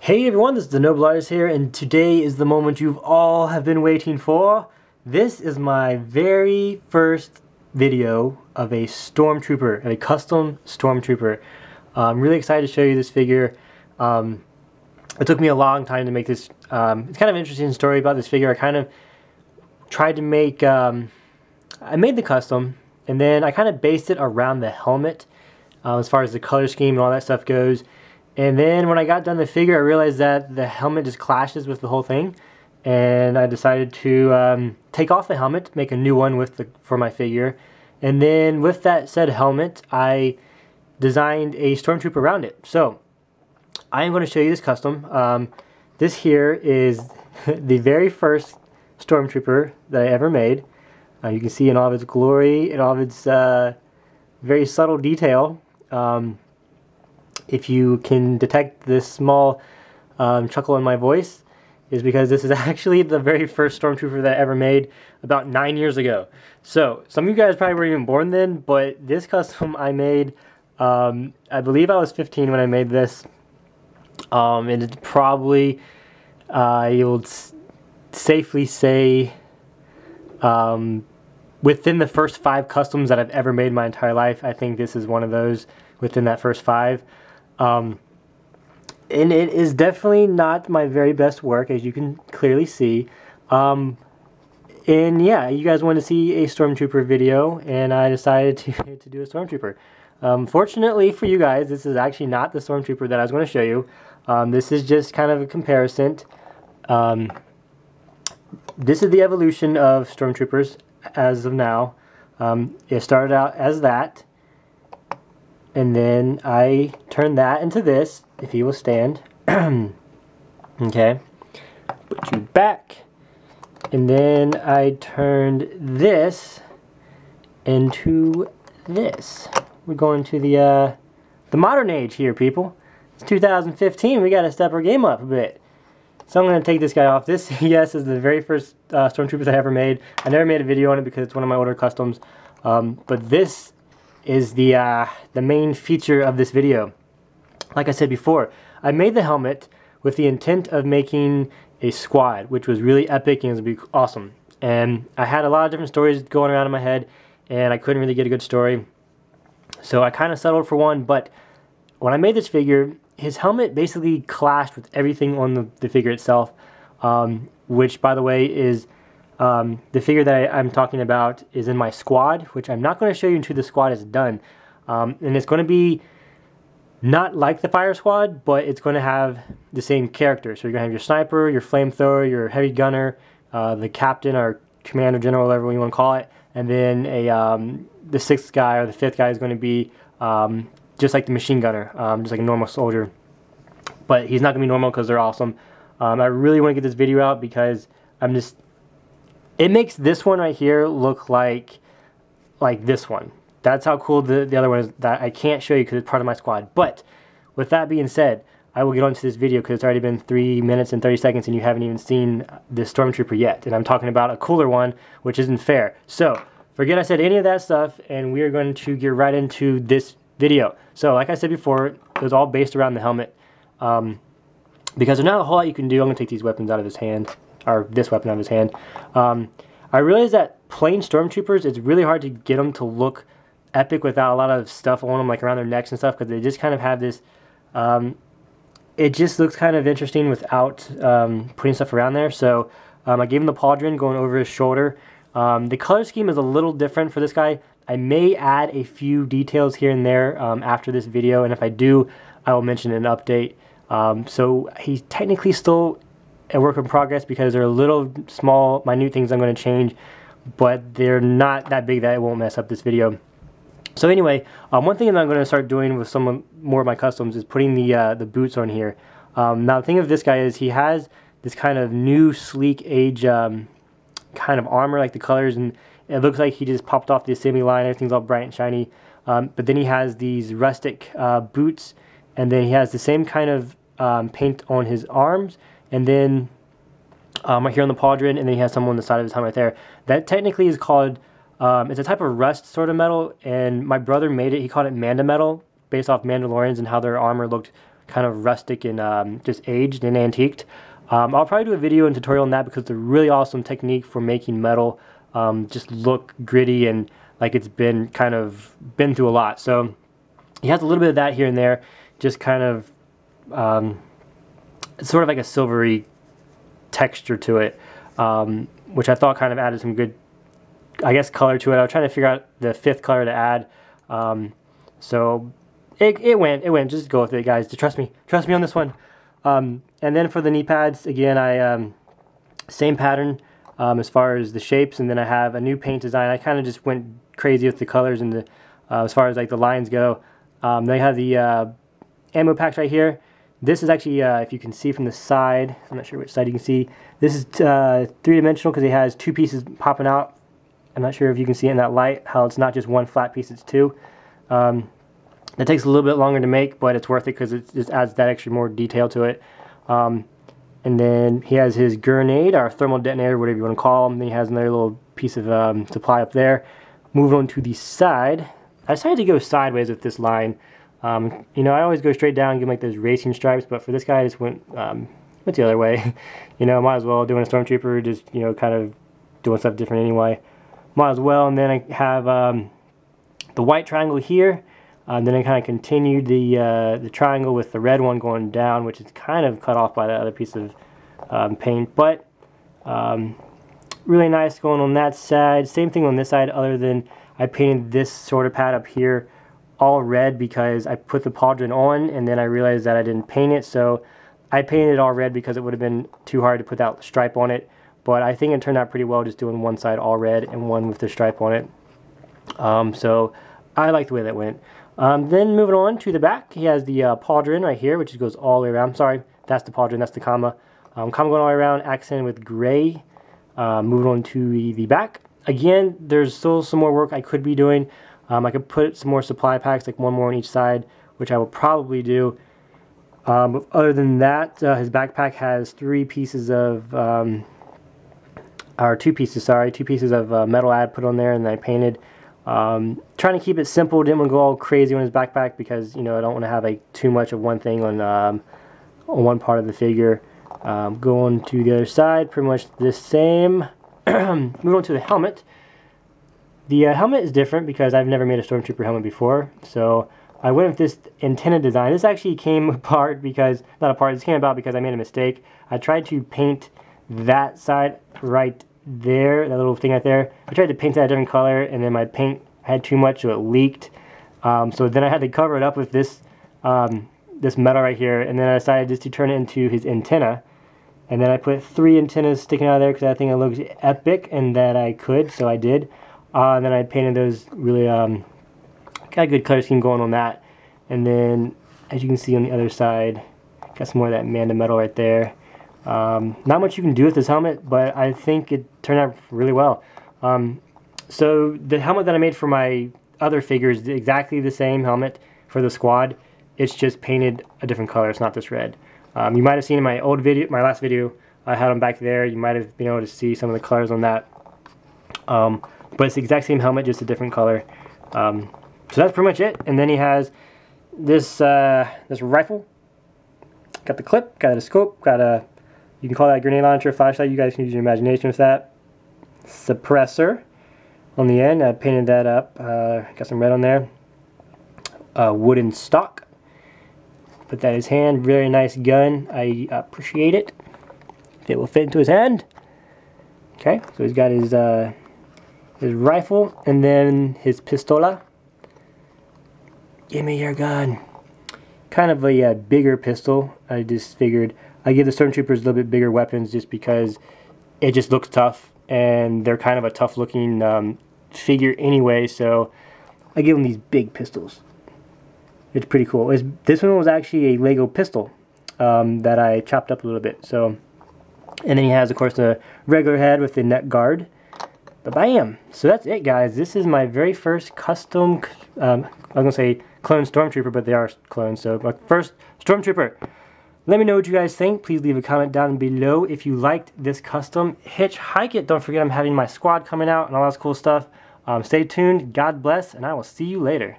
Hey everyone, this is the Noble Artist here, and today is the moment you've all have been waiting for. This is my very first video of a Stormtrooper, a custom Stormtrooper. I'm really excited to show you this figure. It took me a long time to make this. It's kind of an interesting story about this figure. I kind of tried to make, I made the custom, and then I kind of based it around the helmet as far as the color scheme and all that stuff goes. And then when I got done the figure, I realized that the helmet just clashes with the whole thing, and I decided to take off the helmet, make a new one for my figure, and then with that said helmet, I designed a Stormtrooper around it. So I am going to show you this custom. This here is the very first Stormtrooper that I ever made. You can see in all of its glory, in all of its very subtle detail. If you can detect this small chuckle in my voice, is because this is actually the very first Stormtrooper that I ever made about 9 years ago. So some of you guys probably weren't even born then, but this custom I made, I believe I was 15 when I made this, and it's probably, you'll safely say, within the first 5 customs that I've ever made in my entire life, I think this is one of those within that first 5. And it is definitely not my very best work, as you can clearly see. And yeah, you guys wanted to see a Stormtrooper video, and I decided to do a Stormtrooper. Fortunately for you guys, this is actually not the Stormtrooper that I was going to show you. This is just kind of a comparison. This is the evolution of Stormtroopers as of now. It started out as that, and then I turned that into this, if he will stand. Okay, put you back, and then I turned this into this. We're going to the modern age here, people. It's 2015, we gotta step our game up a bit. So I'm going to take this guy off. This, yes, is the very first Stormtroopers I ever made. I never made a video on it because it's one of my older customs. But this is the main feature of this video. Like I said before, I made the helmet with the intent of making a squad, which was really epic and it was going to be awesome. And I had a lot of different stories going around in my head, and I couldn't really get a good story. So I kind of settled for one, but when I made this figure, his helmet basically clashed with everything on the figure itself, which, by the way, is the figure that I'm talking about is in my squad, which I'm not going to show you until the squad is done. And it's going to be not like the fire squad, but it's going to have the same character. So you're going to have your sniper, your flamethrower, your heavy gunner, the captain or commander general, whatever you want to call it, and then the 6th guy or the 5th guy is going to be just like the machine gunner, just like a normal soldier. But he's not going to be normal because they're awesome. I really want to get this video out because it makes this one right here look like this one. That's how cool the other one is that I can't show you because it's part of my squad. But with that being said, I will get onto this video because it's already been 3 minutes and 30 seconds and you haven't even seen this Stormtrooper yet. And I'm talking about a cooler one, which isn't fair. So forget I said any of that stuff, and we are going to get right into this video. So like I said before, it was all based around the helmet. Because there's not a whole lot you can do. I'm going to take these weapons out of his hand, or this weapon out of his hand. I realized that plain Stormtroopers, it's really hard to get them to look epic without a lot of stuff on them, like around their necks and stuff, because they just kind of have this, it just looks kind of interesting without putting stuff around there. So I gave him the pauldron going over his shoulder. The color scheme is a little different for this guy. I may add a few details here and there after this video, and if I do, I will mention an update. So he's technically still a work in progress because there are little small minute things I'm going to change, but they're not that big that it won't mess up this video. So anyway, one thing that I'm going to start doing with some more of my customs is putting the boots on here. Now the thing of this guy is he has this kind of new sleek age kind of armor, like the colors, and it looks like he just popped off the assembly line. Everything's all bright and shiny, but then he has these rustic boots, and then he has the same kind of paint on his arms, and then right here on the pauldron, and then he has some on the side of his helmet right there. That technically is called, it's a type of rust sort of metal, and my brother made it. He called it Manda metal, based off Mandalorians and how their armor looked kind of rustic and just aged and antiqued. I'll probably do a video and tutorial on that because it's a really awesome technique for making metal just look gritty and like it's been through a lot. So he has a little bit of that here and there, just kind of it's sort of like a silvery texture to it, which I thought kind of added some good, I guess, color to it. I was trying to figure out the fifth color to add, so it went. Just go with it, guys. Trust me on this one. And then for the knee pads, again, I same pattern as far as the shapes, and then I have a new paint design. I kind of just went crazy with the colors and the as far as like the lines go. Then I have the ammo packs right here. This is actually, if you can see from the side, I'm not sure which side you can see, this is three-dimensional because it has two pieces popping out. I'm not sure if you can see it in that light, how it's not just one flat piece, it's two. That takes a little bit longer to make, but it's worth it because it just adds that extra more detail to it. And then he has his grenade, or thermal detonator, whatever you want to call him. Then he has another little piece of supply up there. Moving on to the side, I decided to go sideways with this line. You know, I always go straight down and give like those racing stripes, but for this guy I just went the other way. You know, might as well, doing a Stormtrooper, just, you know, kind of doing stuff different anyway. Might as well. And then I have the white triangle here. Then I kind of continued the triangle with the red one going down, which is kind of cut off by that other piece of paint. But really nice going on that side. Same thing on this side, other than I painted this sort of pad up here all red because I put the pauldron on and then I realized that I didn't paint it, so I painted it all red because it would have been too hard to put that stripe on it. But I think it turned out pretty well just doing one side all red and one with the stripe on it. So I like the way that went. Then moving on to the back, he has the pauldron right here, which goes all the way around. Sorry, that's the pauldron, that's the comma. Comma going all the way around, accented with gray. Moving on to the back. Again, there's still some more work I could be doing. I could put some more supply packs, like one more on each side, which I will probably do. But other than that, his backpack has two pieces of metal ad put on there, and then I painted. Trying to keep it simple, didn't want to go all crazy on his backpack because, you know, I don't want to have like too much of one thing on one part of the figure. Going to the other side, pretty much the same. Moving on to the helmet. The helmet is different because I've never made a Stormtrooper helmet before, so I went with this antenna design. This actually came apart because, this came about because I made a mistake. I tried to paint that side right there, that little thing right there. I tried to paint that a different color, and then my paint had too much, so it leaked. So then I had to cover it up with this this metal right here, and then I decided just to turn it into his antenna. And then I put 3 antennas sticking out of there because I think it looks epic, and that I could, so I did. And then I painted those really, got a good color scheme going on that. And then, as you can see on the other side, got some more of that Manda metal right there. Not much you can do with this helmet, but I think it turned out really well. So the helmet that I made for my other figure is exactly the same helmet for the squad. It's just painted a different color. It's not this red. You might have seen in my old video, my last video, I had them back there. You might have been able to see some of the colors on that. But it's the exact same helmet, just a different color. So that's pretty much it. And then he has this this rifle. Got the clip, got a scope, got a, you can call that a grenade launcher, flashlight. You guys can use your imagination with that. Suppressor on the end. I painted that up. Got some red on there. Wooden stock. Put that in his hand. Very nice gun. I appreciate it. It will fit into his hand. Okay, so he's got his rifle and then his pistola. Give me your gun. Kind of a bigger pistol. I just figured I give the Stormtroopers a little bit bigger weapons just because it just looks tough, and they're kind of a tough looking figure anyway, so I give them these big pistols. It's pretty cool. This one was actually a Lego pistol that I chopped up a little bit. So, and then he has, of course, a regular head with the neck guard. But bam! So that's it, guys. This is my very first custom, I was going to say clone Stormtrooper, but they are clones. So my first Stormtrooper. Let me know what you guys think. Please leave a comment down below if you liked this custom. Hitchhike it. Don't forget I'm having my squad coming out and all that cool stuff. Stay tuned. God bless, and I will see you later.